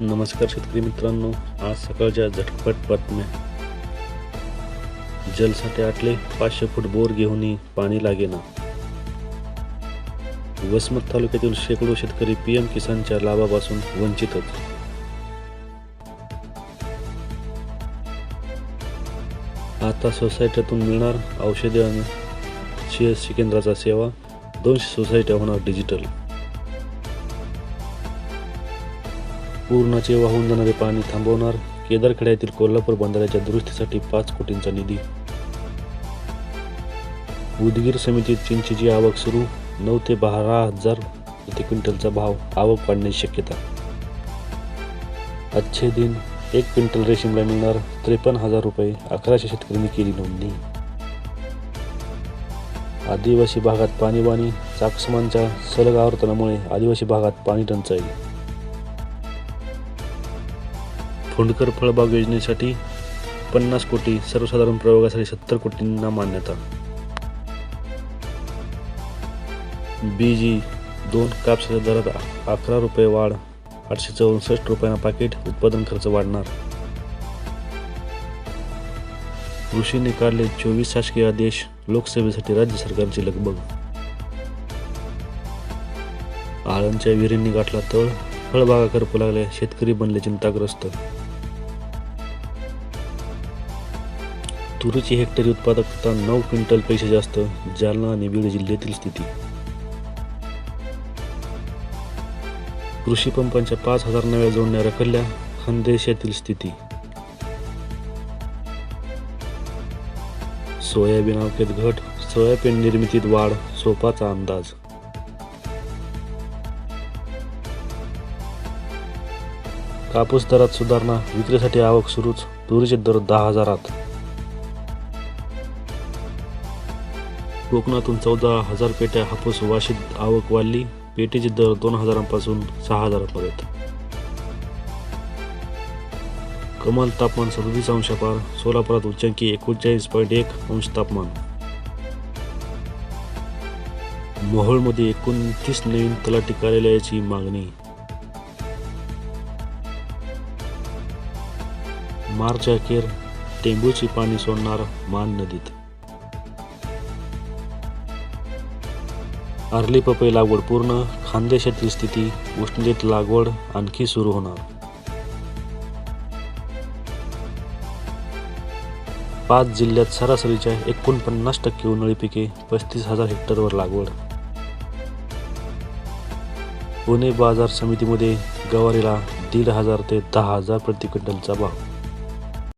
नमस्कार शेतकरी मित्रांनो, आज सकाळच्या झटपट बातम्या. जलसाठे आटले, 500 फूट बोर घेऊनही पाणी लागेना. वसमत तालुक्यातील शेकडो शेतकरी PM किसानच्या लाभापासून वंचितच. आता सोसायट्यातून मिळणार औषधे आणि CSC केंद्राचा सेवा. 200 सोसायट्या होणार डिजिटल. पूर्णाचे वाहून जाणारे पाणी थांबवणार. केदारखेड्यातील कोल्हापूर बंधाऱ्याच्या दुरुस्तीसाठी 5 कोटींचा निधी. उदगीर समितीत चिंचेची आवक सुरू. 9 ते 12,000 प्रति क्विंटलचा भाव. आवक वाढण्याची शक्यता. अच्छे दिन. 1 क्विंटल रेशीमला मिळणार 53,000 रुपये. 1100 शेतकऱ्यांनी केली नोंदणी. आदिवासी भागात पाणीबाणी. चाकसमांच्या सलग आवर्तनामुळे आदिवासी भागात पाणी टंचाई. फोंडकर फळबाग योजनेसाठी 50 कोटी. सर्वसाधारण प्रयोगासाठी 70 कोटींना मान्यता. BG2 कापसाच्या दरात 11 रुपये वाढ. 864 रुपयांना पाकिट. उत्पादन खर्च वाढणार. कृषीने काढले 24 शासकीय आदेश. लोकसेवेसाठी राज्य सरकारची लगबग. आळंदच्या विहिरींनी गाठला तळ. फळबागा करपू लागल्या. शेतकरी बनले चिंताग्रस्त. तुरीची हेक्टरी उत्पादकता 9 क्विंटल पेक्षा जास्त. जालना आणि बीड जिल्ह्यातील स्थिती. कृषी पंपांच्या 5,000 नव्या जोडण्या रखडल्या. खानदेशातील स्थिती. सोयाबीन आवकेत घट. सोयाबीन निर्मितीत वाढ. सोपाचा अंदाज. कापूस दरात सुधारणा. विक्रीसाठी आवक सुरूच. तुरीचे दर 10,000. कोकणातून 14,000 पेट्या हापूस. वाशीत आवक वाढली. पेटीचे दर 2,000 पासून 6,000 पर्यंत. कमाल तापमान 37 अंशापार. सोलापुरात उच्चांकी 41.1 अंश तापमान. मोहोळमध्ये 29 नवीन तलाठी कार्यालयाची मागणी. मार्च अखेर टेंभूची पाणी सोडणार मान नदीत. आर्ली पपई लागवड पूर्ण. खानदेशातील स्थिती. उष्णतेत लागवड आणखी सुरू होणार. 5 जिल्ह्यात सरासरीच्या 49% उन्हाळी पिके. 35,000 हेक्टरवर लागवड. पुणे बाजार समितीमध्ये गवारीला 1,500 ते 10,000 प्रति क्विंटलचा भाव.